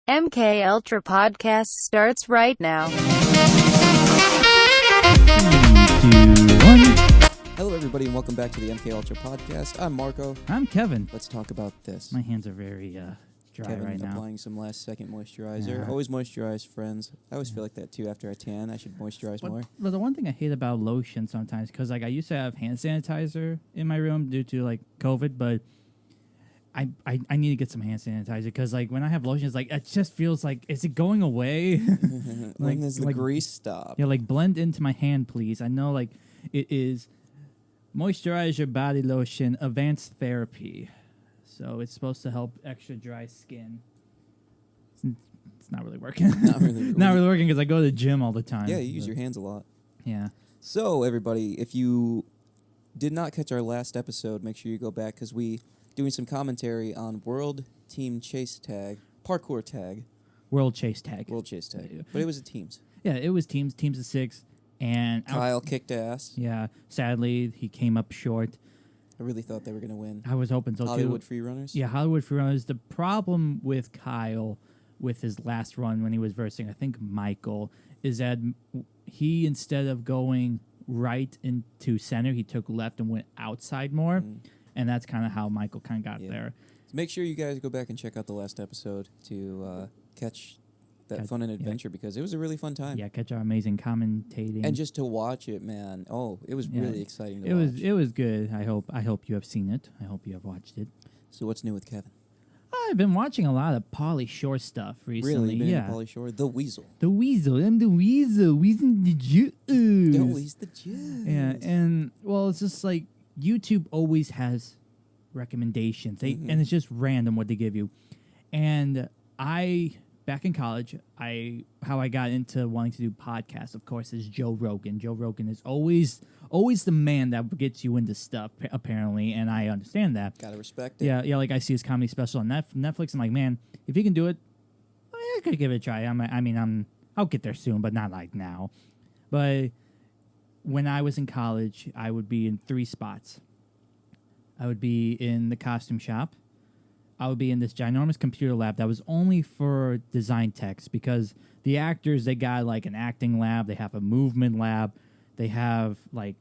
MK Ultra podcast starts right now. 3, 2, 1. Hello, everybody, and welcome back to the MK Ultra podcast. I'm Marco. I'm Kevin. Let's talk about this. My hands are very dry Kevin right now. applying some last-second moisturizer. Yeah. Always moisturize, friends. I always feel like that, too, after I tan. I should moisturize more. But the one thing I hate about lotion sometimes, because like I used to have hand sanitizer in my room due to like COVID, but I need to get some hand sanitizer because like when I have lotion, it's like it just feels like, is it going away? When does the grease stop? Yeah, like blend into my hand, please. I know like it is moisturizer body lotion advanced therapy. So it's supposed to help extra dry skin. It's not really working. Not really. Not really working because I go to the gym all the time. Yeah, you use your hands a lot. Yeah. So, everybody, if you did not catch our last episode, make sure you go back because we doing some commentary on World Team Chase Tag, Parkour Tag, World Chase Tag. World Chase Tag. But it was a teams. Yeah, it was teams of 6. And Kyle kicked ass. yeah, sadly, he came up short. I really thought they were going to win. I was hoping so Hollywood too. Freerunners? Yeah, Hollywood Freerunners. The problem with Kyle, with his last run when he was versing, I think, Michael, is that he, instead of going right into center, he took left and went outside more. And that's kind of how Michael kind of got there. So make sure you guys go back and check out the last episode to catch that fun and adventure because it was a really fun time. Yeah, catch our amazing commentating. And just to watch it, man, it was really exciting to it watch. It was good. I hope you have seen it. I hope you have watched it. So what's new with Kevin? I've been watching a lot of Pauly Shore stuff recently. Really? Yeah. Pauly Shore? The Weasel. The Weasel. I'm the Weasel. Weasel the Jews. No, he's the Jews. Yeah, and well, it's just like YouTube always has recommendations. And it's just random what they give you. And back in college, how I got into wanting to do podcasts, of course, is Joe Rogan. Joe Rogan is always the man that gets you into stuff, apparently, and I understand that. Gotta respect it. Yeah, like I see his comedy special on Netflix. I'm like, man, if he can do it, I could give it a try. I'll get there soon, but not like now. But when I was in college, I would be in 3 spots. I would be in the costume shop. I would be in this ginormous computer lab that was only for design techs because the actors, they got like an acting lab, they have a movement lab, they have like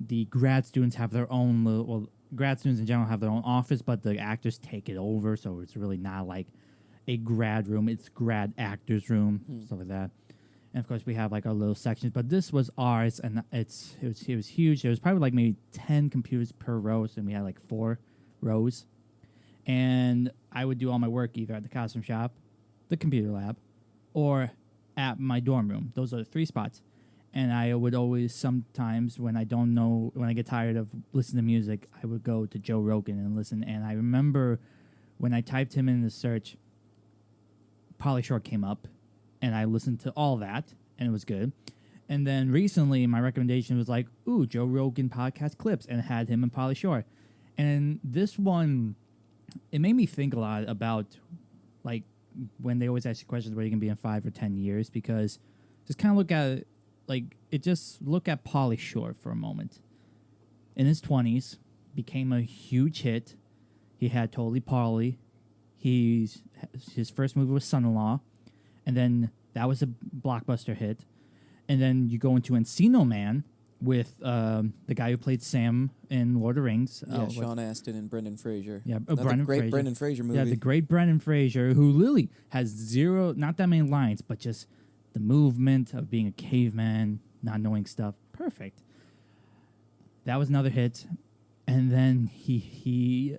the grad students have their own grad students in general have their own office, but the actors take it over, so it's really not like a grad room, it's grad actors room, stuff like that. And of course we have like our little sections, but this was ours and it was huge. It was probably like maybe 10 computers per row, so we had like 4 rows. And I would do all my work either at the costume shop, the computer lab, or at my dorm room. Those are the 3 spots. And I would always sometimes, when I get tired of listening to music, I would go to Joe Rogan and listen. And I remember when I typed him in the search, Pauly Shore came up, and I listened to all that, and it was good. And then recently, my recommendation was like, ooh, Joe Rogan podcast clips, and it had him and Pauly Shore. And this one, it made me think a lot about, like, when they always ask you questions where you can be in 5 or 10 years, because just kind of look at look at Pauly Shore for a moment. In his 20s, became a huge hit. He had Totally Pauly. His first movie was Son-in-Law, and then that was a blockbuster hit. And then you go into Encino Man with the guy who played Sam in Lord of the Rings. Sean Astin and Brendan Fraser. Yeah, Brendan Fraser movie. Yeah, the great Brendan Fraser, who literally has not that many lines, but just the movement of being a caveman, not knowing stuff. Perfect. That was another hit. And then he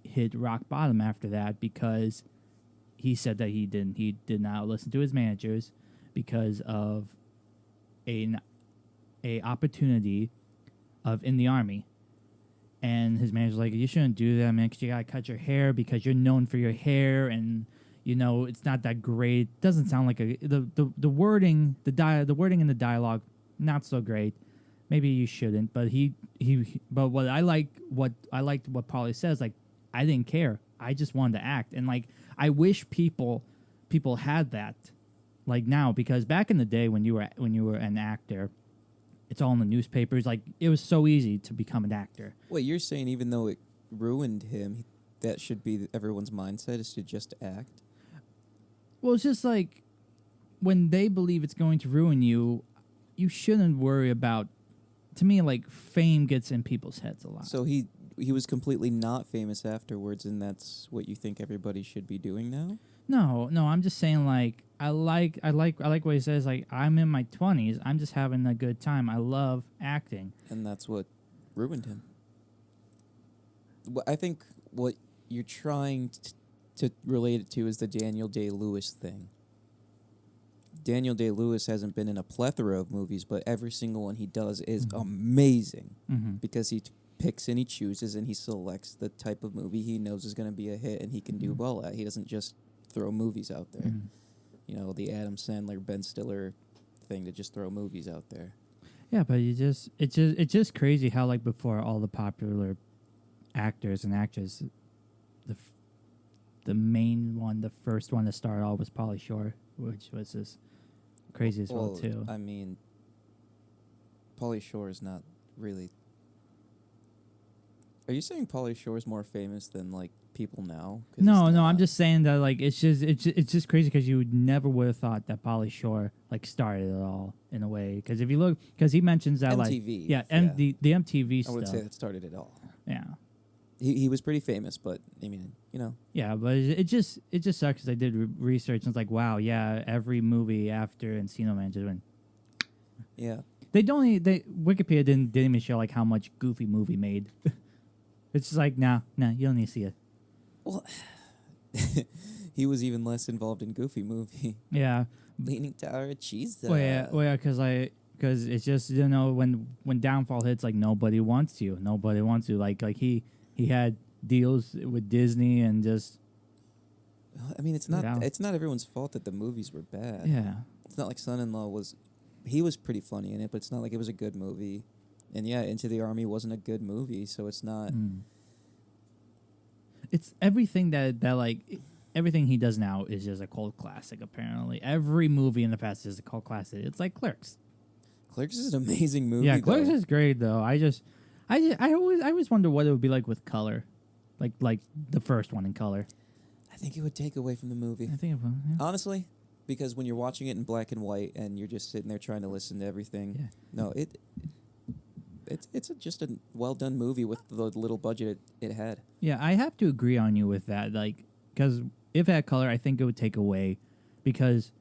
hit rock bottom after that because he said that he did not listen to his managers because of a opportunity of in the Army. And his manager's like, you shouldn't do that, man, because you gotta cut your hair because you're known for your hair, and you know it's not that great. Doesn't sound like the wording, the wording in the dialogue, not so great. Maybe you shouldn't. But but what liked what Pauly says, like, I didn't care. I just wanted to act, and like I wish people had that, like now, because back in the day when you were an actor, it's all in the newspapers. Like, it was so easy to become an actor. Wait, you're saying even though it ruined him, that should be everyone's mindset is to just act? Well, it's just like when they believe it's going to ruin you, you shouldn't worry about. To me, like fame gets in people's heads a lot. So he was completely not famous afterwards, and that's what you think everybody should be doing now? No, I'm just saying like I like what he says. Like I'm in my 20s, I'm just having a good time. I love acting. And that's what ruined him. I think what you're trying to relate it to is the Daniel Day-Lewis thing. Daniel Day-Lewis hasn't been in a plethora of movies, but every single one he does is amazing because he picks and he chooses and he selects the type of movie he knows is going to be a hit and he can do well at. He doesn't just throw movies out there. You know, the Adam Sandler, Ben Stiller thing to just throw movies out there. Yeah, but it's just crazy how like before all the popular actors and actresses, the main one, the first one to start all was Pauly Shore, which was just crazy as well too. I mean, Pauly Shore is not really. Are you saying Pauly Shore is more famous than like people now? No, I'm just saying that like it's just crazy because you never would have thought that Pauly Shore like started it all in a way. Because if you look, because he mentions that MTV, the MTV stuff. I would say that started it all. Yeah. He was pretty famous, but I mean, you know. Yeah, but it just sucks because I did research and it's like, wow, yeah, every movie after Encino Man just went. Yeah. Wikipedia didn't even show like how much Goofy movie made. It's just like, nah, you don't need to see it. Well, he was even less involved in Goofy movie. Yeah. Leaning Tower of Cheese. Well, yeah, because it's just, you know, when downfall hits, like nobody wants you. Like he had deals with Disney and just. I mean, it's not everyone's fault that the movies were bad. Yeah. It's not like Son-in-Law was. He was pretty funny in it, but it's not like it was a good movie. And yeah, Into the Army wasn't a good movie, so it's not. It's everything that like everything he does now is just a cult classic. Apparently, every movie in the past is a cult classic. It's like Clerks. Clerks is an amazing movie. Yeah, Clerks is great though. I always wonder what it would be like with color, like the first one in color. I think it would take away from the movie. I think it would. Yeah. Honestly, because when you're watching it in black and white and you're just sitting there trying to listen to everything, no, it's just a well done movie with the little budget it had. Yeah, I have to agree on you with that. Like, because if it had color, I think it would take away. Because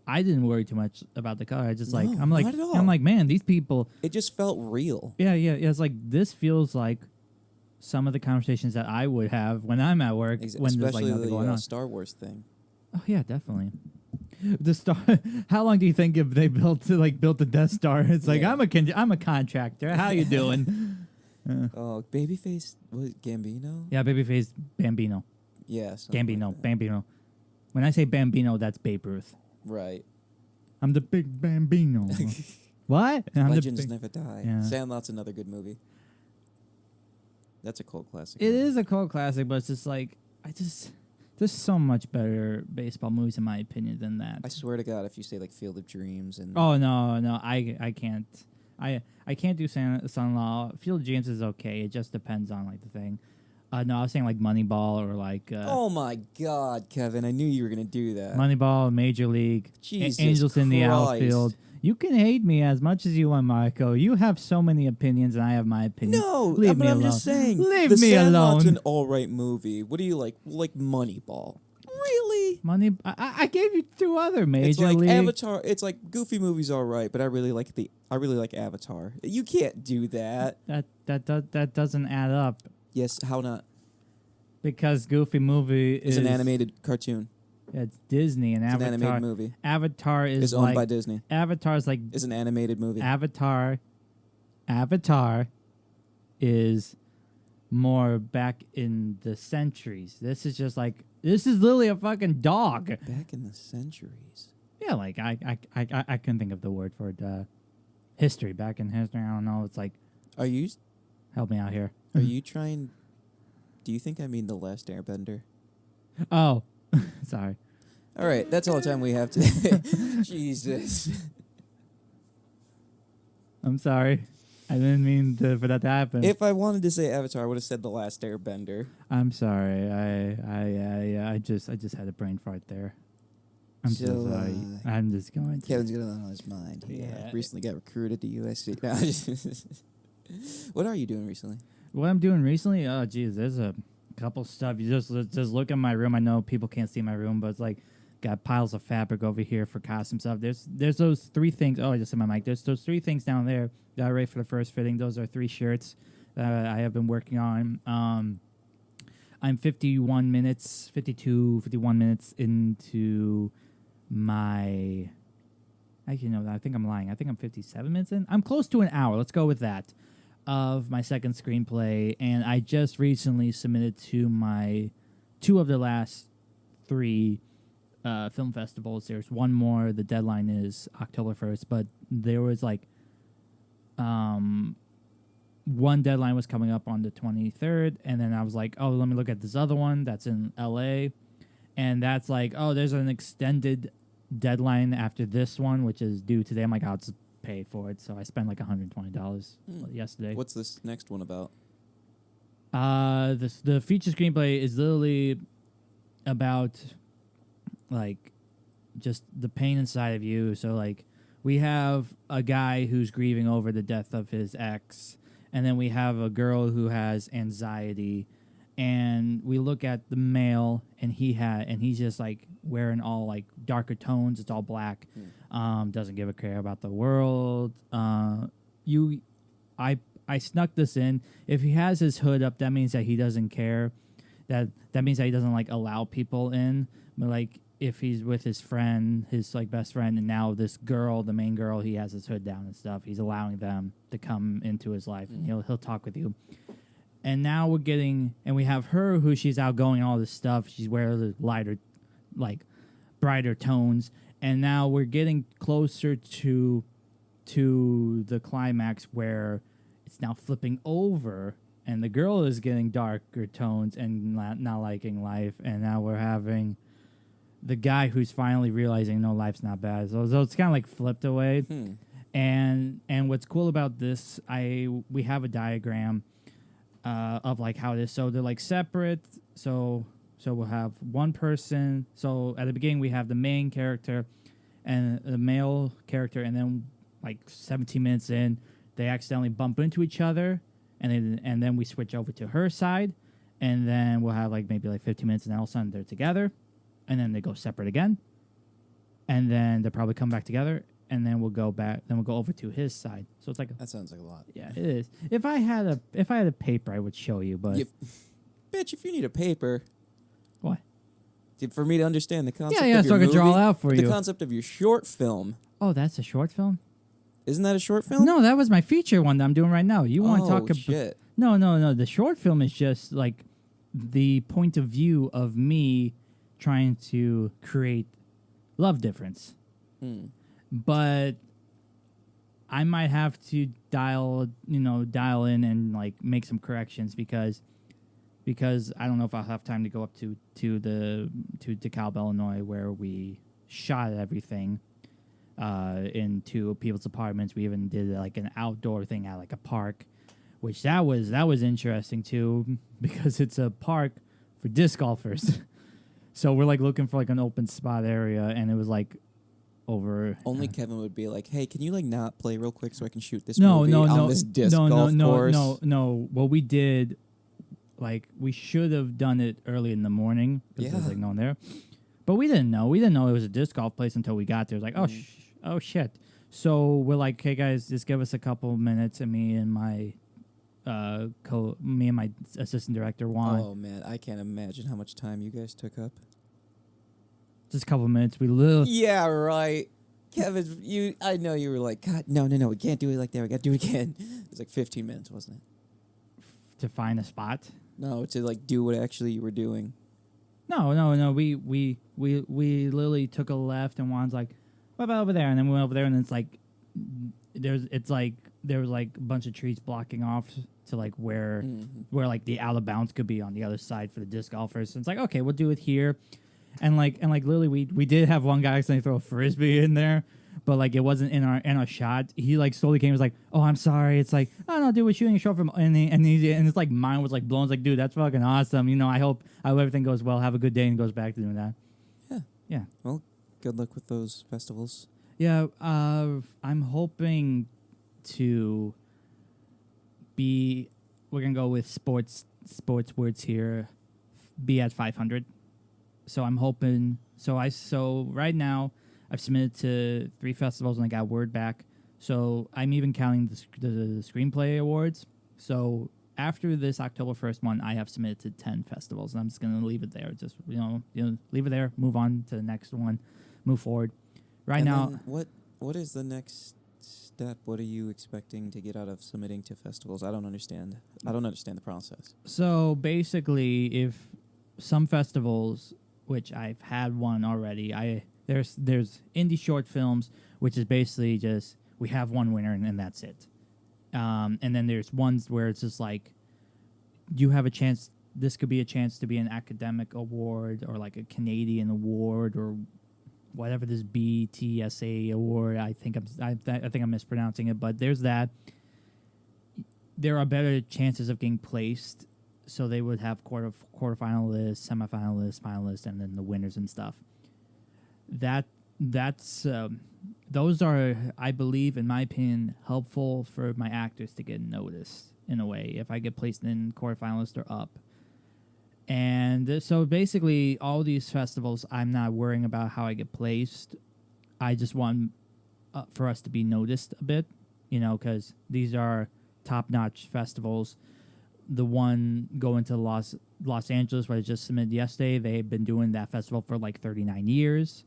I didn't worry too much about the color. I just I'm like, man, these people. It just felt real. Yeah. It's like this feels like some of the conversations that I would have when I'm at work when there's like nothing going on. Star Wars thing. Oh yeah, definitely. The Star. How long do you think if they built the Death Star? It's like I'm a contractor. How you doing? Oh, Babyface was it Gambino? Yeah, Babyface Bambino. Yeah, Gambino. Bambino. When I say Bambino, that's Babe Ruth. Right. I'm the big Bambino. What? Legends never die. Yeah. Sandlot's another good movie. That's a cult classic. It is a cult classic, but it's just like there's so much better baseball movies in my opinion than that. I swear to God, if you say like Field of Dreams and oh no, I can't. I can't do Son-in-Law. Field of Dreams is okay. It just depends on like the thing. No, I was saying like Moneyball or like. Oh my God, Kevin! I knew you were gonna do that. Moneyball, Major League, Jesus Angels in the Christ. Outfield. You can hate me as much as you want, Marco. You have so many opinions, and I have my opinion. No, Leave me I'm alone. just saying. Leave the me Sandlot's alone. an all right movie. What do you like? Like Moneyball? Really? I gave you two other Major It's like League. Avatar. It's like Goofy movies, all right, but I really like Avatar. You can't do that. That doesn't add up Yes, how not? because Goofy movie It's an animated cartoon. It's Disney and It's Avatar. an animated movie. Avatar is It's owned like by Disney. Avatar's like It's an animated movie. Avatar is more back in the centuries. This is literally a fucking dog. Back in the centuries. Yeah, like I couldn't think of the word for it. History, back in history. I don't know. It's like Are you help me out here. trying? Do you think I mean The Last Airbender? Oh, sorry. All right, that's all the time we have today. Jesus. I'm sorry. I didn't mean for that to happen. If I wanted to say Avatar, I would have said The Last Airbender. I'm sorry. I just had a brain fart there. I'm so sorry. I'm just going to. Kevin's got it on his mind. He Yeah. recently got recruited to USC. No, what are you doing recently? What I'm doing recently? Oh, geez, there's a couple stuff. You just look at my room. I know people can't see my room, but it's like got piles of fabric over here for costume stuff. There's those 3 things. Oh, I just said my mic. There's those 3 things down there that are ready for the first fitting. Those are 3 shirts that I have been working on. I'm 51 minutes into my. Actually, no, I think I'm lying. I think I'm 57 minutes in. I'm close to an hour. Let's go with that. Of my second screenplay, and I just recently submitted to my 2 of the last 3 film festivals. There's one more. The deadline is October 1st, but there was like one deadline was coming up on the 23rd, and then I was like, oh, let me look at this other one that's in LA, and that's like, oh, there's an extended deadline after this one, which is due today. I'm like, I'll just pay for it. So I spent like $120 yesterday. What's this next one about? The feature screenplay is literally about like just the pain inside of you. So like we have a guy who's grieving over the death of his ex, and then we have a girl who has anxiety, and we look at the male, and he's just like wearing all like darker tones. It's all black. Doesn't give a care about the world. I snuck this in. If he has his hood up, that means that he doesn't care. That means that he doesn't like allow people in. But like if he's with his friend, his like best friend, and now this girl, the main girl, he has his hood down and stuff. He's allowing them to come into his life, and he'll talk with you. And now we have her who she's outgoing, all this stuff. She's wearing the lighter, like brighter tones. And now we're getting closer to the climax where it's now flipping over, and the girl is getting darker tones and not liking life. And now we're having the guy who's finally realizing, no, life's not bad. So it's kind of like flipped away. And what's cool about this, we have a diagram of like how it is. So they're like separate. So we'll have one person. So at the beginning we have the main character and the male character, and then like 17 minutes in, they accidentally bump into each other, and then we switch over to her side, and then we'll have like maybe like 15 minutes, and all of a sudden they're together, and then they go separate again, and then they'll probably come back together, and then we'll go back. Then we'll go over to his side. So it's like That sounds like a lot. yeah, it is. If I had a paper, I would show you, but Bitch, if you need a paper. what? For me to understand the concept Yeah, of so your I could draw movie, it out for the you. concept of your short film. Oh, that's a short film? Isn't that a short film? No, that was my feature one that I'm doing right now. You want to talk about? Shit. No. The short film is just like the point of view of me trying to create love difference. But I might have to dial in and like make some corrections because I don't know if I'll have time to go up to DeKalb, Illinois, where we shot everything into people's apartments. We even did like an outdoor thing at like a park, which that was interesting too, because it's a park for disc golfers. So we're like looking for like an open spot area, and it was like over. Only Kevin would be like, "Hey, can you like not play real quick so I can shoot this movie on this disc golf course?" No. What we did, like, we should have done it early in the morning because there's like no one there, but we didn't know. We didn't know it was a disc golf place until we got there. It was like, oh shit. So we're like, "Hey guys, just give us a couple minutes," and me and my assistant director Juan. Oh man, I can't imagine how much time you guys took up. Just a couple minutes. We literally. Yeah, right. Kevin, I know you were like, God, no, we can't do it like that. We got to do it again. It was like 15 minutes, wasn't it? To find a spot. No, to like do what actually you were doing. No. We literally took a left, and Juan's like, "What about over there?" And then we went over there, and it's like, there was like a bunch of trees blocking off to like where like the out of bounds could be on the other side for the disc golfers. So it's like, okay, we'll do it here. And like literally we did have one guy accidentally throw a frisbee in there, but like it wasn't in our shot. He like slowly came and was like, "Oh, I'm sorry." It's like, "Oh no, dude, we're shooting a short film," and it's like mine was like blown. It's like, "Dude, that's fucking awesome." I hope everything goes well. Have a good day, and goes back to doing that. Yeah. Yeah. Well, Good luck with those festivals. Yeah, I'm hoping to be. We're gonna go with sports words here. Be at 500. So I'm hoping. So right now I've submitted to 3 festivals and I got word back. So I'm even counting the screenplay awards. So after this October 1st one, I have submitted to 10 festivals, and I'm just gonna leave it there. Just leave it there. Move on to the next one. Move forward. Right And now, then what is the next step? What are you expecting to get out of submitting to festivals? I don't understand. I don't understand the process. so basically, if some festivals, which I've had one already, there's indie short films, which is basically just we have one winner and that's it. And then there's ones where it's just like you have a chance. This could be a chance to be an academic award or like a Canadian award or whatever this BTSA award. I think I'm mispronouncing it, but there's that. There are better chances of getting placed, so they would have quarterfinalists, semifinalists, finalists, and then the winners and stuff. Those are, I believe, in my opinion, helpful for my actors to get noticed in a way. If I get placed in quarterfinalists or up. And so basically, all these festivals, I'm not worrying about how I get placed. I just want for us to be noticed a bit, because these are top-notch festivals. The one going to Los Angeles, where I just submitted yesterday, they've been doing that festival for like 39 years.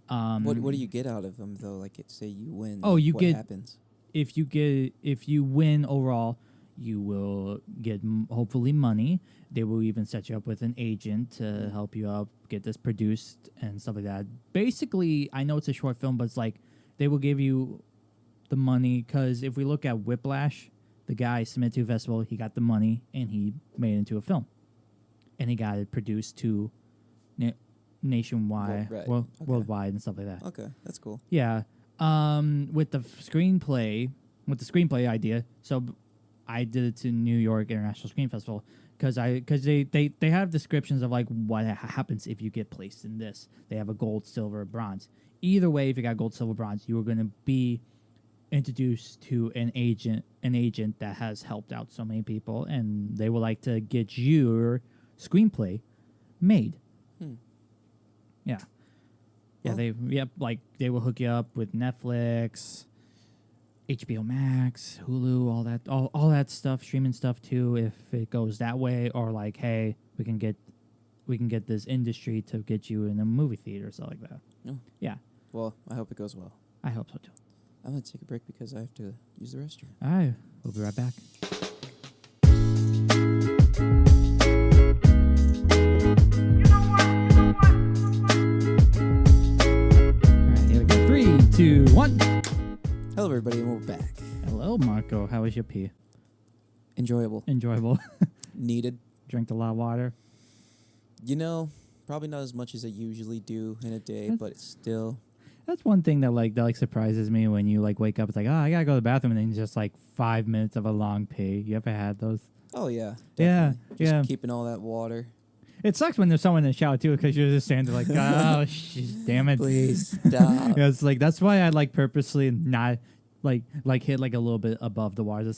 What do you get out of them though? Like, say you win. Oh, you what get happens? If you win overall, you will get hopefully money. They will even set you up with an agent to help you out, get this produced and stuff like that. Basically, I know it's a short film, but it's like they will give you the money, because if we look at Whiplash, the guy submitted to a festival, he got the money and he made it into a film, and he got it produced to nationwide, worldwide, and stuff like that. Okay, that's cool. Yeah. With the screenplay idea, so I did it to New York International Screen Festival because they have descriptions of like what happens if you get placed in this. They have a gold, silver, bronze. Either way, if you got gold, silver, bronze, you are going to be introduced to an agent that has helped out so many people, and they would like to get your screenplay made. Yeah. Yeah, they will hook you up with Netflix, HBO Max, Hulu, all that stuff, streaming stuff too, if it goes that way, or like, hey, we can get this industry to get you in a movie theater or something like that. Oh. Yeah. Well, I hope it goes well. I hope so too. I'm gonna take a break because I have to use the restroom. All right, we'll be right back. All right, here we go. 3, 2, 1. Hello, everybody, and we're back. Hello, Marco. How was your pee? Enjoyable. Enjoyable. Needed. Drank a lot of water. Probably not as much as I usually do in a day, but it's still. That's one thing that surprises me when you wake up. It's like, oh, I gotta go to the bathroom, and then just 5 minutes of a long pee. You ever had those? Oh yeah. Yeah, Definitely. yeah. Just keeping all that water. It sucks when there's someone in the shower too, because you're just standing there oh, damn it, Please stop. Yeah, it's that's why I purposely not hit a little bit above the water.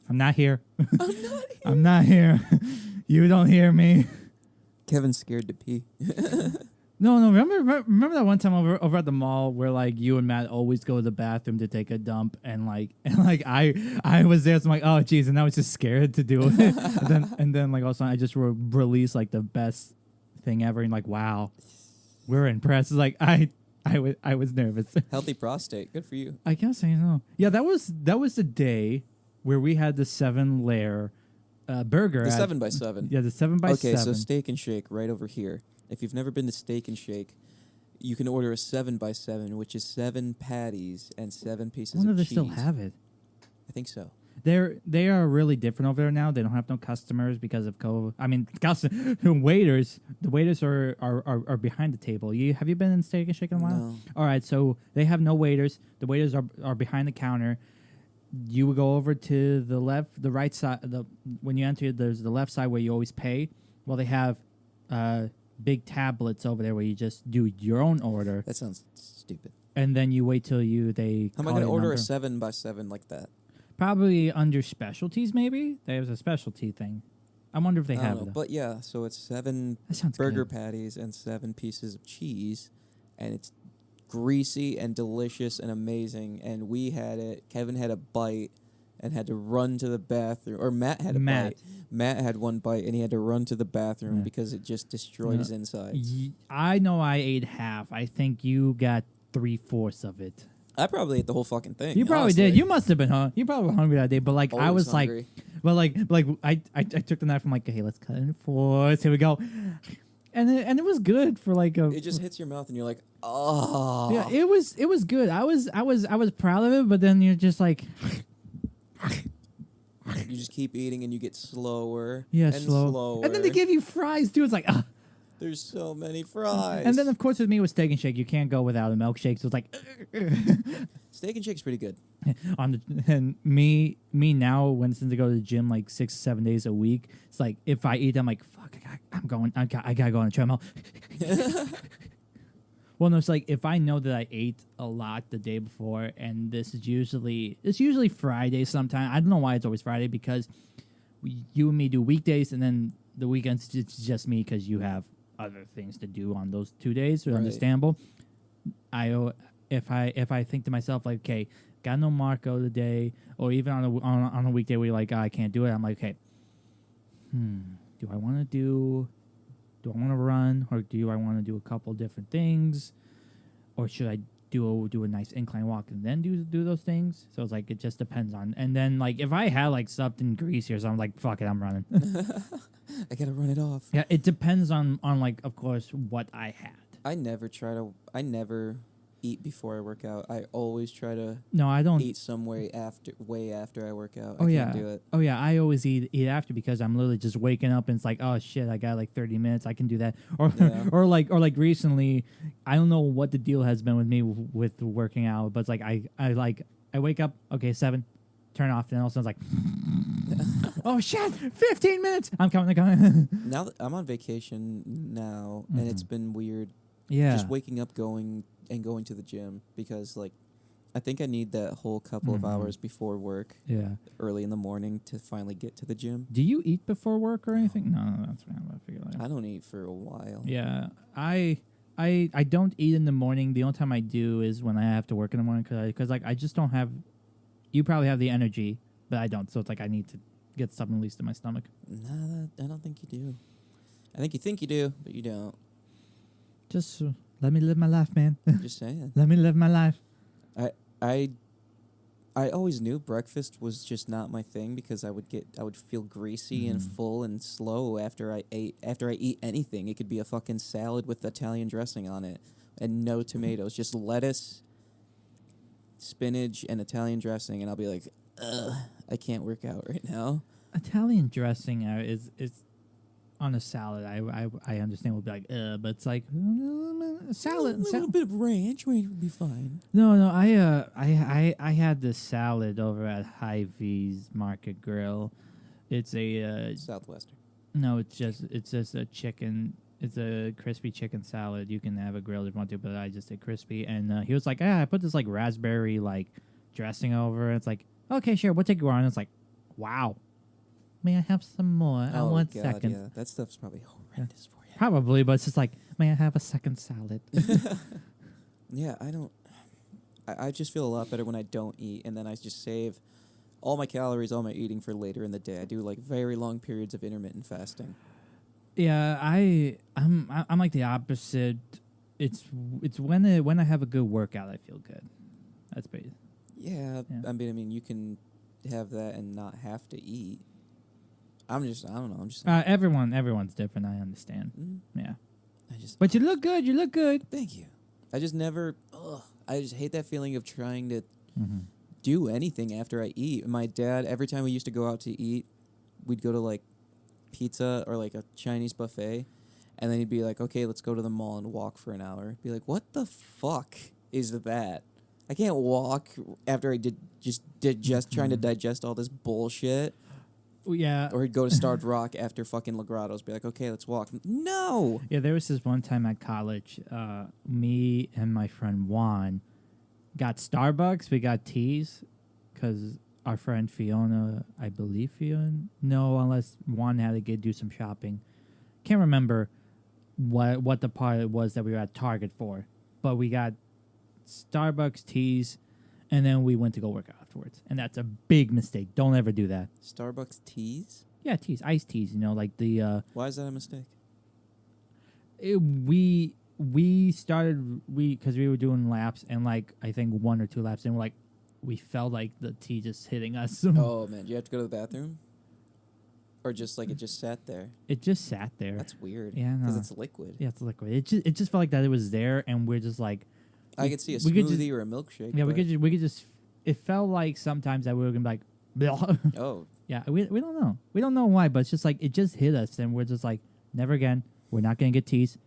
I'm not here. I'm not here. You don't hear me. Kevin's scared to pee. No. Remember that one time over at the mall where you and Matt always go to the bathroom to take a dump, and I was there. So I'm like, oh geez, and I was just scared to do it. and then all of a sudden I just released the best thing ever, and wow, we're impressed. It's I was nervous. Healthy prostate. Good for you. I can't say no. Yeah, that was the day where we had the 7-layer burger. The 7x7. Yeah, the 7x7. Okay, so Steak and Shake right over here. If you've never been to Steak and Shake, you can order a 7x7, which is 7 patties and 7 pieces of cheese. I wonder if they still have it. I think so. They are really different over there now. They don't have no customers because of COVID. I mean, waiters. The waiters are behind the table. Have you been in Steak and Shake in a while? No. All right, so they have no waiters. The waiters are behind the counter. You would go over to the right side. When you enter, there's the left side where you always pay. Well, they have big tablets over there where you just do your own order, That sounds stupid. and then you wait till they. How am I call going to your order number. a 7x7 like that? Probably under specialties, maybe. There's a specialty thing. I wonder if they I don't have know. it. But yeah, so it's 7 That sounds burger good. patties and 7 pieces of cheese, and it's greasy and delicious and amazing. And we had it. Kevin had a bite and had to run to the bathroom. Or Matt had a Matt. bite. Matt had one bite and he had to run to the bathroom Yeah. because it just destroyed his No. insides. I know I ate half. I think you got 3/4 of it. I probably ate the whole fucking thing. You probably honestly. did. You must have been hungry. You probably were hungry that day. But like I Always was hungry. like I took the knife. I'm like, hey, let's cut it in 4s. Here we go. And it was good for like a. It just hits your mouth and you're like, oh. Yeah, it was good. I was proud of it. But then you're just like, You just keep eating and you get slower. yeah, and slower. And then they give you fries too. It's like, ah. There's so many fries. And then of course with me with Steak and Shake, you can't go without a milkshake. So it's like. Steak and Shake's pretty good. On the and me now when since I go to the gym like 6-7 days a week, it's like if I eat, I'm like fuck, I gotta go on a treadmill. Well, no, it's like if I know that I ate a lot the day before, and it's usually Friday sometime. I don't know why it's always Friday because you and me do weekdays, and then the weekends it's just me because you have other things to do on those 2 days. So Right. understandable. If I think to myself like, okay, got no Marco today, or even on a weekday where you're like, I can't do it. I'm like, okay, do I want to run, or do I want to do a couple different things, or should I do a nice incline walk and then do those things? So it's like it just depends on. And then like if I had like something greasy or something, like fuck it, I'm running. I gotta run it off. Yeah, it depends on like of course what I had. I never eat before I work out. I always try to No, I don't. eat some way after I work out. Oh I yeah, can't do it. oh yeah. I always eat after because I'm literally just waking up and it's like, oh shit, I got like 30 minutes. I can do that. Or Yeah. or like recently, I don't know what the deal has been with me with working out, but it's like I wake up, okay, 7, turn off, and all of a sudden it's like, oh shit, 15 minutes. I'm coming. Now that I'm on vacation now, and it's been weird. Yeah. Just waking up, going to the gym because like I think I need that whole couple of hours before work, Yeah. early in the morning, to finally get to the gym. Do you eat before work or anything? No, that's what I figured. I don't eat for a while. Yeah, I don't eat in the morning. The only time I do is when I have to work in the morning because like I just don't have. You probably have the energy, but I don't. So it's like I need to get something at least in my stomach. Nah, I don't think you do. I think you do, but you don't. Just let me live my life, man. Just saying. Let me live my life. I always knew breakfast was just not my thing because I would feel greasy and full and slow after I eat anything. It could be a fucking salad with Italian dressing on it and no tomatoes, just lettuce, spinach, and Italian dressing, and I'll be like, ugh, I can't work out right now. Italian dressing is on a salad. I understand would be like, but it's like salad. A little bit of ranch would be fine. No. I had this salad over at Hy-Vee's Market Grill. It's a Southwestern. no. It's just a chicken. It's a crispy chicken salad. You can have it grilled if you want to, but I just did crispy. And he was like, I put this like raspberry like dressing over. It's like, okay, sure, we'll take it on. It's like, wow. May I have some more? I want God, second. yeah, that stuff's probably horrendous for you. Probably, but it's just like, may I have a second salad? Yeah, I just feel a lot better when I don't eat, and then I just save all my calories, all my eating for later in the day. I do like very long periods of intermittent fasting. Yeah, I'm like the opposite. It's when I have a good workout, I feel good. That's basic. Yeah, Yeah. I mean, you can have that and not have to eat. I don't know. I'm just. Everyone's different. I understand. Yeah, but you look good. You look good. Thank you. I just never. I just hate that feeling of trying to do anything after I eat. My dad, every time we used to go out to eat, we'd go to like pizza or like a Chinese buffet, and then he'd be like, "Okay, let's go to the mall and walk for an hour." Be like, "What the fuck is that? I can't walk after I just trying to digest all this bullshit." Yeah. Or he'd go to Starved Rock after fucking Legrato's, be like, okay, let's walk. No! Yeah, there was this one time at college, me and my friend Juan got Starbucks. We got teas because our friend Fiona, I believe Fiona, no, unless Juan had to do some shopping. Can't remember what the part was that we were at Target for, but we got Starbucks teas, and then we went to go work out afterwards. And that's a big mistake. Don't ever do that. Starbucks teas? Yeah, teas, iced teas. You know, like the Why is that a mistake? we started because we were doing laps, and like I think 1 or 2 laps in, we felt like the tea just hitting us. Oh, man. Do you have to go to the bathroom? Or just like it just sat there? It just sat there. That's weird. Yeah, Because no. it's liquid. Yeah, it's liquid. It just felt like that it was there, and we're just like, I could see a we could smoothie just- or a milkshake. yeah, but- we could just. It felt like sometimes that we were gonna be like, "Bleh." Oh, Yeah, we don't know. We don't know why, but it's just like it just hit us, and we're just like, never again. We're not gonna get teas.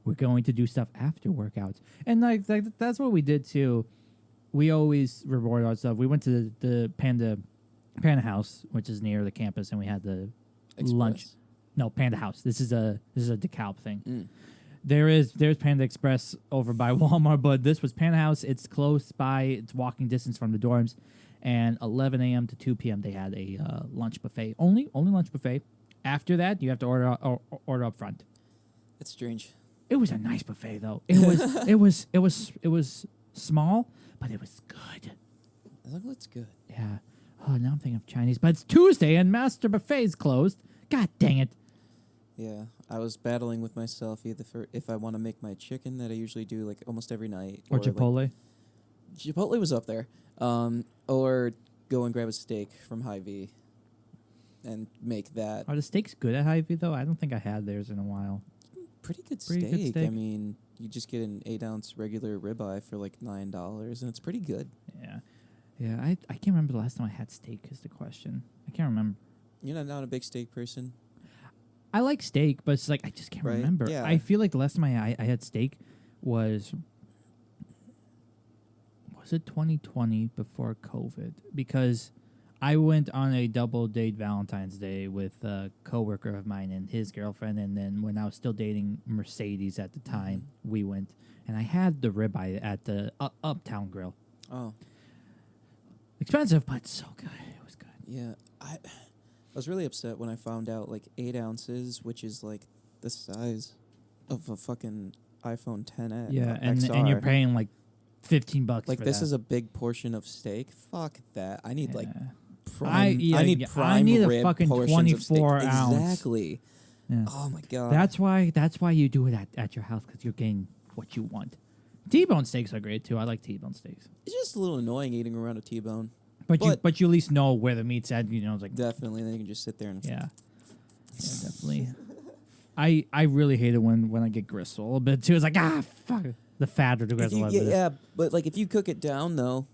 We're going to do stuff after workouts, and like that's what we did too. We always reward ourselves. We went to the Panda House, which is near the campus, and we had the lunch. Express. No, Panda House. This is a DeKalb thing. Mm. There's Panda Express over by Walmart, but this was Panda House. It's close by. It's walking distance from the dorms. And 11 a.m. to 2 p.m. they had a lunch buffet. Only lunch buffet. After that, you have to order up front. That's strange. It was a nice buffet though. It was small, but it was good. That's good. Yeah. Oh, now I'm thinking of Chinese, but it's Tuesday and Master Buffet's closed. God dang it. Yeah, I was battling with myself either for if I want to make my chicken that I usually do like almost every night. Or like- Chipotle. Chipotle was up there. Or go and grab a steak from Hy-Vee and make that. Are the steaks good at Hy-Vee though? I don't think I had theirs in a while. Pretty good Pretty good steak. I steak. mean, you just get an 8-ounce regular ribeye for like $9, and it's pretty good. Yeah. Yeah, I can't remember the last time I had steak is the question. I can't remember. You're not a big steak person? I like steak, but it's like I just can't Right, remember. yeah. I feel like the last time I had steak was it 2020 before COVID? Because I went on a double date Valentine's Day with a coworker of mine and his girlfriend, and then when I was still dating Mercedes at the time, we went and I had the ribeye at the Uptown Grill. Oh, Expensive, but so good. It was good. yeah. I was really upset when I found out like 8 ounces, which is like the size of a fucking iPhone 10X. Yeah, and you're paying like $15 like for this that. is a big portion of steak. Fuck that. I need like Yeah. prime. I need I prime need a rib fucking portions of steak. 24 ounce. Exactly. Yeah. Oh my god. That's why you do it at your house, because you're getting what you want. T-bone steaks are great too. I like T-bone steaks. It's just a little annoying eating around a T-bone. But you But- you at least know where the meat's at. You know, it's like Definitely. Then you can just sit there and yeah, definitely. I really hate it when I get gristle a little bit too. It's like fuck the fat or the If gristle. you, whatever it is. yeah, but like if you cook it down though,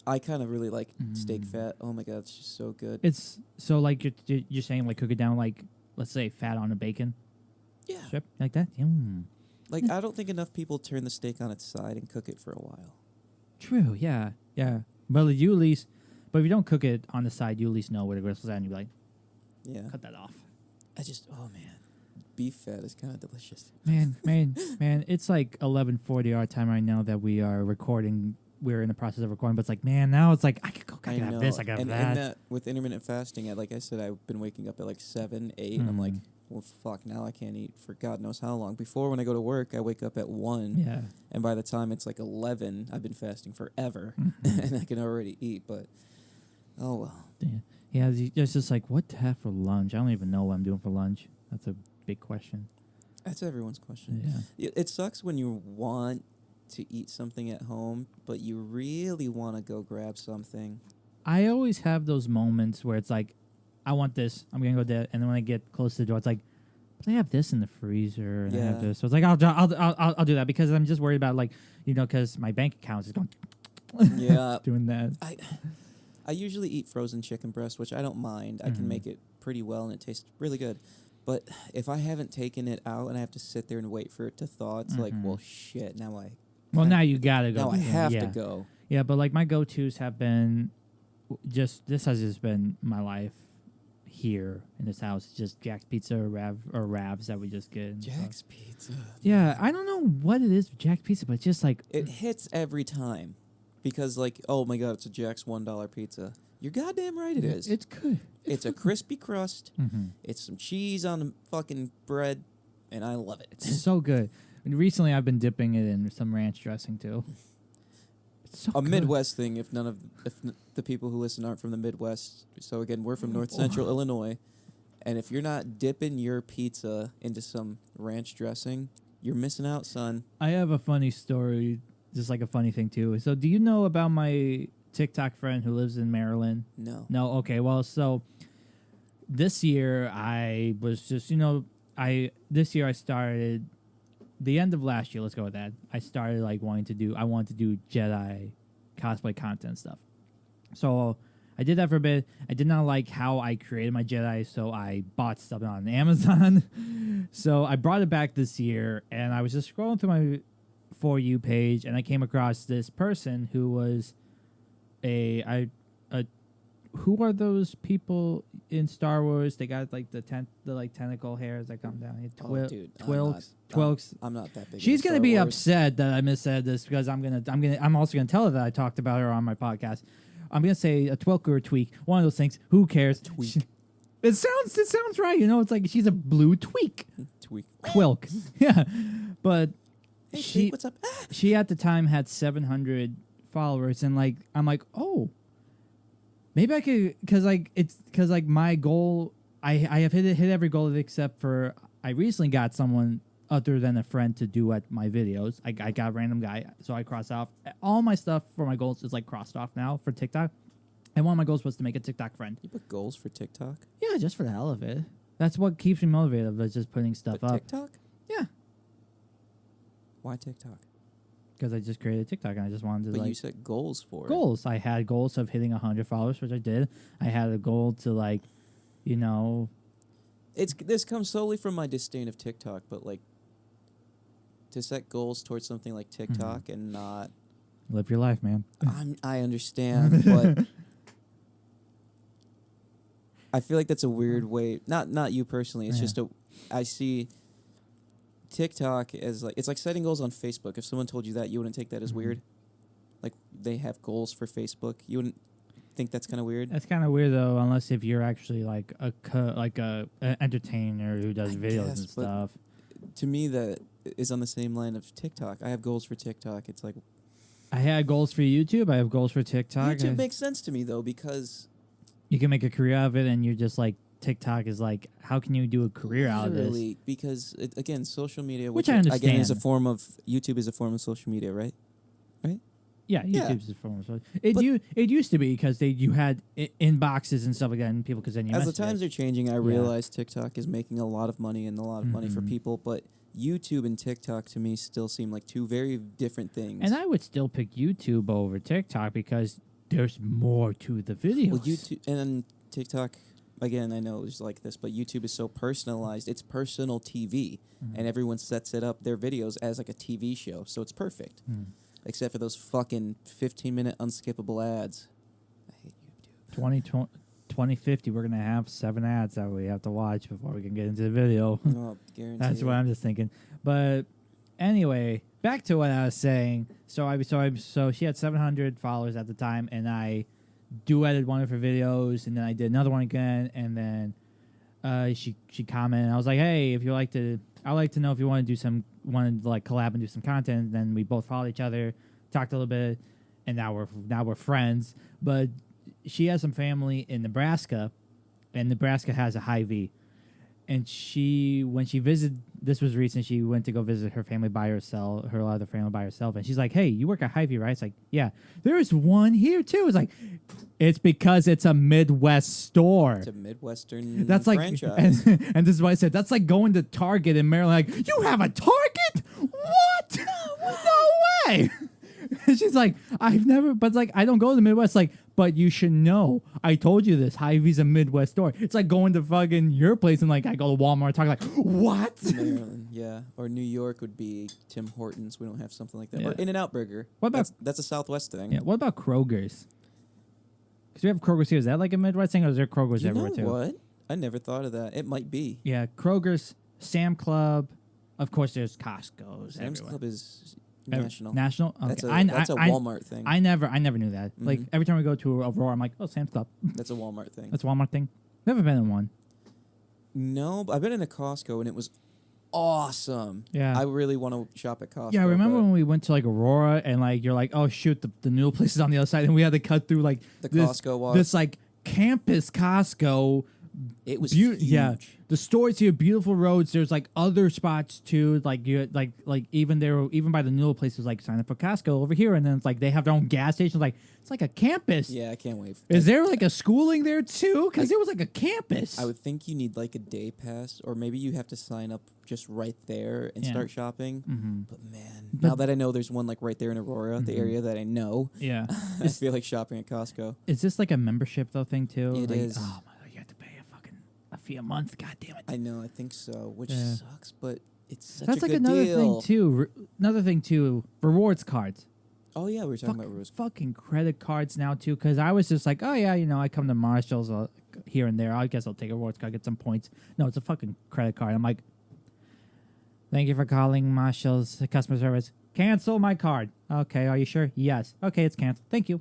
I kind of really like Mm. steak fat. Oh my god, it's just so good. It's so like you're saying like cook it down like let's say fat on a bacon Yeah. strip like that. Like I don't think enough people turn the steak on its side and cook it for a while. True. Yeah. Yeah. But you at least. But if you don't cook it on the side, you at least know where the gristle's at, and you're like, Yeah. cut that off. Oh man, beef fat is kind of delicious. Man, it's like 11:40 our time right now that we are recording. We're in the process of recording, but it's like, man, now it's like I could cook. I could have this. I could have and that. that with intermittent fasting, like I said, I've been waking up at like 7, 8, and I'm like, well, fuck, now I can't eat for God knows how long. Before, when I go to work, I wake up at 1, Yeah. and by the time it's like 11, I've been fasting forever, Mm-hmm. and I can already eat. But oh well. Yeah. It's just like what to have for lunch. I don't even know what I'm doing for lunch. That's a big question. That's everyone's question. Yeah. It sucks when you want to eat something at home, but you really want to go grab something. I always have those moments where it's like, I want this. I'm gonna go there, and then when I get close to the door, it's like, but I have this in the freezer, and I have Yeah. this. So it's like I'll do that because I'm just worried about like because my bank account is going Yeah. doing that. I usually eat frozen chicken breast, which I don't mind. I can Mhm. make it pretty well, and it tastes really good. But if I haven't taken it out and I have to sit there and wait for it to thaw, it's like, Mhm. well, shit. Now Well, now you gotta go. now I have yeah. to go. Yeah, but like my go-tos have been this has just been my life here in this house. It's just Jack's Pizza or Rav's that we just get. And stuff. Jack's Pizza. Yeah, I don't know what it is with Jack's Pizza, but it's just like It hits every time. Because, like, oh my God, it's a Jack's $1 pizza. You're goddamn right it is. It's good. It's a crispy crust. Mm-hmm. It's some cheese on the fucking bread, and I love it. It's so good. And recently, I've been dipping it in some ranch dressing too. It's so A good. Midwest thing. If the people who listen aren't from the Midwest, so again, we're from North Central Illinois, and if you're not dipping your pizza into some ranch dressing, you're missing out, son. I have a funny story, just like a funny thing too. So, do you know about my TikTok friend who lives in Maryland? No. No. Okay. Well, so this year I was just, this year I started. The end of last year, let's go with that. I started like I wanted to do Jedi cosplay content and stuff. So I did that for a bit. I did not like how I created my Jedi, so I bought stuff on Amazon. So I brought it back this year, and I was just scrolling through my For You page, and I came across this person who was who are those people in Star Wars? They got like the tentacle hairs that come down. Twilks. I'm not that big. She's into gonna Star be Wars. upset that I missaid this because I'm also gonna tell her that I talked about her on my podcast. I'm gonna say a twilk or a tweak, one of those things. Who cares? Tweak. It sounds right. It's like she's a blue tweak. Tweak. Twilk. Yeah, but Hey, she Tweak, what's up? she at the time had 700 followers, and like I'm like, oh, maybe I could, because my goal, I have hit every goal except for I recently got someone other than a friend to do at my videos. I got a random guy, so I crossed off all my stuff for my goals is like crossed off now for TikTok. And one of my goals was to make a TikTok friend. You put goals for TikTok? Yeah, just for the hell of it. That's what keeps me motivated. Is just putting stuff But up. TikTok? Yeah, Why TikTok? because I just created TikTok and I just wanted to But you set goals for it. goals. I had goals of hitting 100 followers, which I did. I had a goal to This comes solely from my disdain of TikTok, but like to set goals towards something like TikTok and not. live your life, man. I understand, but I feel like that's a weird way. Not you personally. It's Yeah. just I see TikTok as like it's like setting goals on Facebook. If someone told you that, you wouldn't take that as Mhm. weird. Like they have goals for Facebook. You wouldn't think that's kind of weird. That's kind of weird though, unless if you're actually like a entertainer who does I videos guess, and but stuff. To me, that is on the same line of TikTok. I have goals for TikTok. It's like I had goals for YouTube. I have goals for TikTok. YouTube makes sense to me though because You can make a career out of it, and you're just like TikTok is like, how can you do a career out of this? literally, because again, social media, Which I again is a understand. form of YouTube is a form of social media, right? Yeah, Yeah. YouTube's a form of social. It But- used to be because you had inboxes and stuff like that, and people could send you As the messages. times are changing, I realize TikTok is making a lot of money and a lot of money for Mhm. people, but YouTube and TikTok to me still seem like two very different things. And I would still pick YouTube over TikTok because there's more to the videos. well, YouTube and TikTok, again, I know it's like this, but YouTube is so personalized. It's personal TV, Mhm. and everyone sets it up their videos as like a TV show, so it's perfect. Mhm. Except for those fucking 15-minute unskippable ads. I hate YouTube. 2050, we're gonna have 7 ads that we have to watch before we can get into the video. Oh, guarantee That's it. what I'm just thinking. But anyway, back to what I was saying. So she had 700 followers at the time, and I duetted one of her videos, and then I did another one again, and then she commented. I was like, hey, if you like to, I'd like to know if you want to like collab and do some content. And then we both followed each other, talked a little bit, and now we're friends. But she has some family in Nebraska, and Nebraska has a Hy-Vee. And when she visited, this was recent, she went to go visit her family by herself, her other family by herself. And she's like, hey, you work at Hy-Vee, right? It's like, yeah, there's one here too. It's like, it's because it's a Midwest store. It's a Midwestern That's like, franchise. and this is what I said. That's like going to Target in Maryland. Like, you have a Target? What? No way. She's like, I've never, but like, I don't go to the Midwest. Like, but you should know. I told you this. Hy-Vee's a Midwest store. It's like going to fucking your place and like, I go to Walmart, talk like, what? Maryland, yeah. Or New York would be Tim Hortons. We don't have something like that. Yeah. Or In-N-Out Burger. What about- That's a Southwest thing. Yeah. What about Kroger's? Because we have Kroger's here. Is that like a Midwest thing, or is there Kroger's You know everywhere too? what? I never thought of that. It might be. Yeah, Kroger's, Sam Club. Of course, there's Costco's Sam's everywhere. Club is Ev- national. National. Okay. That's a I Walmart thing. I never knew that. Like Mhm. every time we go to Aurora, I'm like, oh, Sam's Club. That's a Walmart thing. That's a Walmart thing. Never been in one. No, but I've been in a Costco and it was awesome. Yeah. I really want to shop at Costco. Yeah, I remember but when we went to like Aurora and like you're like, oh shoot, the noodle place is on the other side, and we had to cut through like the this, Costco walk. this like campus Costco. It was Huge. Yeah, huge. the stores here, beautiful roads. There's like other spots too. Like you like even there, even by the noodle places, like sign up for Costco over here, and then it's like they have their own gas stations. Like it's like a campus. Yeah, I can't wait. Is there like a schooling there too? Because it was like a campus. I would think you need like a day pass, or maybe you have to sign up just right there and Yeah. start shopping. Mm-hmm. But man, But- now that I know there's one like right there in Aurora, the Mhm. area that I know, Yeah. I feel like shopping at Costco. Is this like a membership though thing too? It like, is. Oh my god, you have to pay a fee a month. God damn it. I know, I think so, which Yeah. sucks, but it's such That's a like good another deal. thing too. Another thing too. Rewards cards. Oh yeah, we were talking about Rose. Fucking credit cards now too. Because I was just like, oh yeah, I come to Marshalls here and there. I guess I'll take a rewards card, get some points. No, it's a fucking credit card. I'm like, thank you for calling Marshalls customer service. Cancel my card. Okay, are you sure? Yes. Okay, it's canceled. Thank you.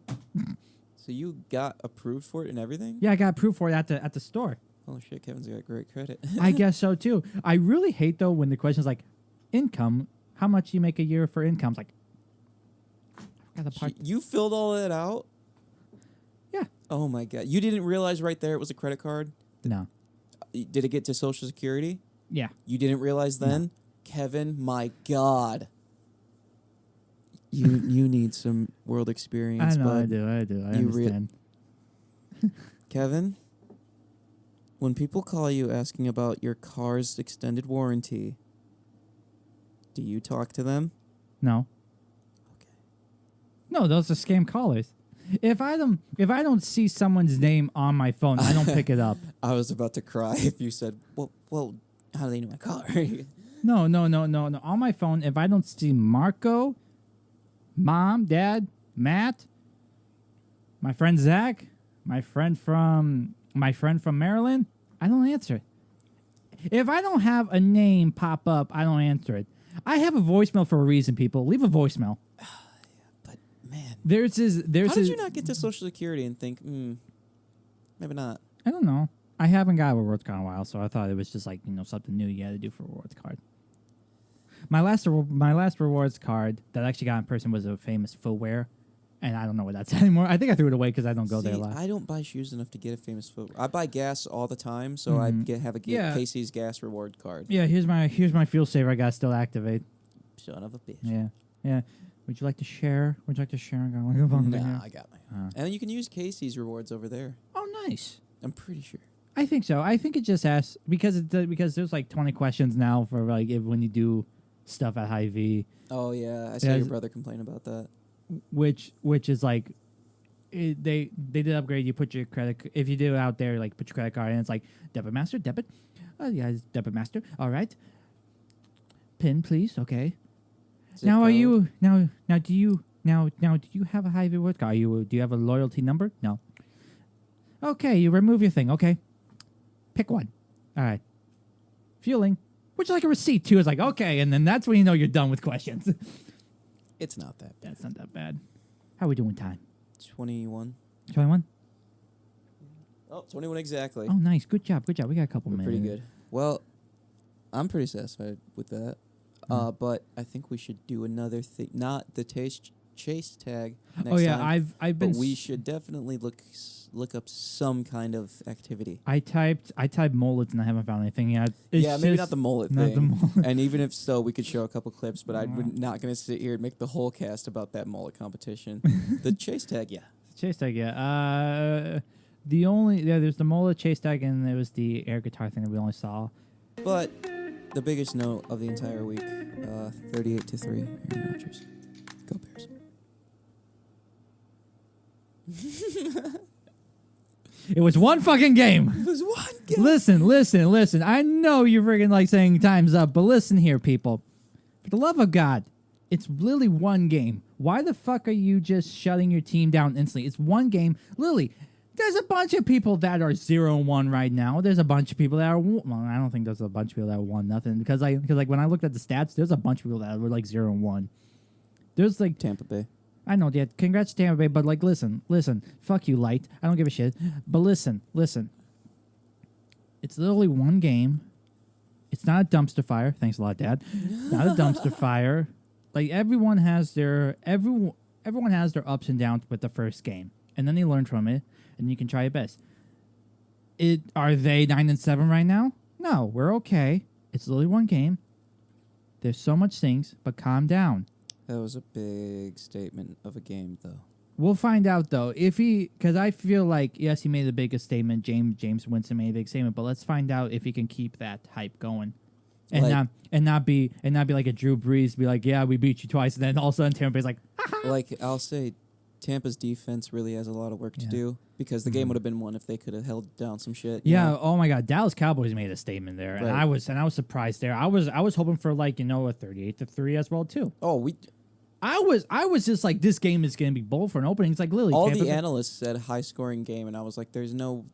So you got approved for it and everything? Yeah, I got approved for it at the store. Oh shit, Kevin's got great credit. I guess so too. I really hate though when the question's like, income. How much do you make a year for income? It's like, I forgot the part. You filled all that out? Yeah. Oh my god. You didn't realize right there it was a credit card? No. Did it get to Social Security? Yeah. You didn't realize then? Kevin, my god. You need some world experience, I know. bud. I do. I You re- understand. Kevin, when people call you asking about your car's extended warranty, do you talk to them? No. Okay. No, those are scam callers. If I don't see someone's name on my phone, I don't pick it up. I was about to cry if you said, well, how do they know my car? No. On my phone, if I don't see Marco, Mom, Dad, Matt, my friend Zach, my friend from Maryland, I don't answer it. If I don't have a name pop up, I don't answer it. I have a voicemail for a reason, people. Leave a voicemail. But man, There's how did you not get to Social Security and think, maybe not? I don't know. I haven't got a rewards card in a while, so I thought it was just like, something new you had to do for a rewards card. My last rewards card that I actually got in person was a famous footwear, and I don't know what that's anymore. I think I threw it away because I don't go there a See, lot. I don't buy shoes enough to get a famous foot. I buy gas all the time, so I have a Yeah. Casey's gas reward card. Yeah, here's my fuel saver I got to still activate. Son of a bitch. Yeah. Would you like to share? Would you like to share? I got like a phone thing Nah, here. I got my. And you can use Casey's rewards over there. Oh, nice. I'm pretty sure. I think so. I think it just asks because there's like 20 questions now for like when you do stuff at Hy-Vee, Oh yeah, I saw Yeah, your is- brother complain about that. which is like they did upgrade. You put your credit if you do it out there, like put your credit card in. It's like debit master, debit. Oh yeah, it's debit master. All right. PIN, please. Okay. Zip Now are code. you now do you have a Hy-Vee rewards card? Do you have a loyalty number? No. Okay, you remove your thing. Okay. Pick one. All right. Fueling. Would you like a receipt too? It's like, okay, and then that's when you know you're done with questions. It's not that bad. That's not that bad. How are we doing time? 21. 21? Oh, 21 exactly. Oh, nice. Good job. We got a couple We're minutes. pretty good. Well, I'm pretty satisfied with that. But I think we should do another thing. Not the chase tag next Oh yeah, time. I've been. But we should definitely look up some kind of activity. I typed mullets and I haven't found anything yet. It's Yeah, maybe just not the mullet not thing. the mullet. And even if so, we could show a couple clips. But I'm not going to sit here and make the whole cast about that mullet competition. The chase tag, yeah. Chase tag. Yeah. There's the mullet chase tag and there was the air guitar thing that we only saw. But the biggest note of the entire week, 38-3, Aaron Rodgers. Go Bears. It was one fucking game. It was one game. Listen. I know you're freaking like saying time's up, but listen here, people. For the love of God, it's literally one game. Why the fuck are you just shutting your team down instantly? It's one game. Literally, There's a bunch of people that are 0-1 right now. There's a bunch of people that are. Well, I don't think there's a bunch of people that won nothing because when I looked at the stats, there's a bunch of people that were like 0-1. There's like Tampa Bay. I know, Dad. Congrats, Tampa Bay. But like, listen. Fuck you, Light. I don't give a shit. But listen. It's literally one game. It's not a dumpster fire. Thanks a lot, Dad. Not a dumpster fire. Like everyone has their ups and downs with the first game, and then they learn from it, and you can try your best. Are they 9-7 right now? No, we're okay. It's literally one game. There's so much things, but calm down. That was a big statement of a game, though. We'll find out though because I feel like yes, he made the biggest statement. James Winston made a big statement, but let's find out if he can keep that hype going, and not be like a Drew Brees, be like, yeah, we beat you twice, and then all of a sudden Tampa Bay's like, Like I'll say, Tampa's defense really has a lot of work to do because the game would have been won if they could have held down some shit. you yeah, know? oh my God, Dallas Cowboys made a statement there, and Right. I was surprised there. I was hoping for like a 38-3 as well too. Oh, I was just like, this game is gonna be bold for an opening. It's like literally all Tampa the Bay- analysts said high scoring game, and I was like, there's no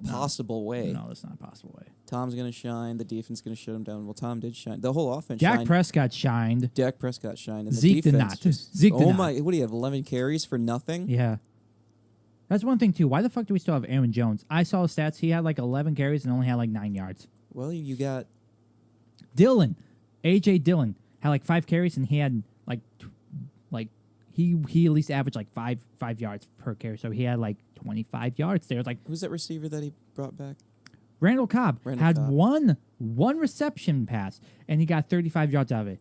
possible way. No, that's not a possible way. Tom's gonna shine. The defense gonna shut him down. Well, Tom did shine. The whole offense. Dak shined. Prescott shined. Dak Prescott shined. And Zeke the did defense not. just- Zeke did oh not. my! What do you have? 11 carries for nothing. Yeah. That's one thing too. Why the fuck do we still have Aaron Jones? I saw his stats. He had like 11 carries and only had like 9 yards. Well, you got AJ Dillon had like 5 carries and he had like he at least averaged like 5 yards per carry. So he had like 25 yards there. It's like who's that receiver that he brought back? Randall Cobb Randall had Cobb. one reception pass and he got 35 yards out of it.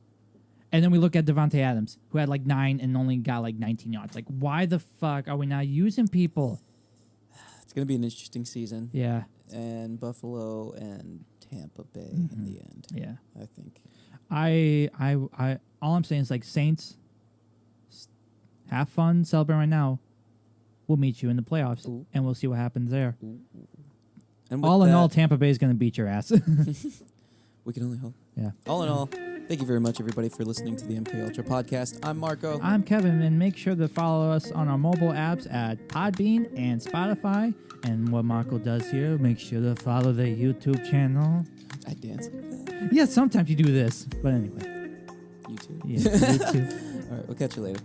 And then we look at Devontae Adams, who had like 9 and only got like 19 yards. Like, why the fuck are we not using people? It's gonna be an interesting season. Yeah, And Buffalo and Tampa Bay in the end. yeah. I think. I all I'm saying is like Saints, have fun, celebrate right now. We'll meet you in the playoffs, Ooh. and we'll see what happens there. And with All in that, all, Tampa Bay is going to beat your ass. we can only hope. Yeah. All in all, thank you very much, everybody, for listening to the MK Ultra podcast. I'm Marco. I'm Kevin, and make sure to follow us on our mobile apps at Podbean and Spotify. And what Marco does here, make sure to follow the YouTube channel. I dance like that. Yeah, sometimes you do this, but anyway. You too. Yeah, YouTube. All right, we'll catch you later.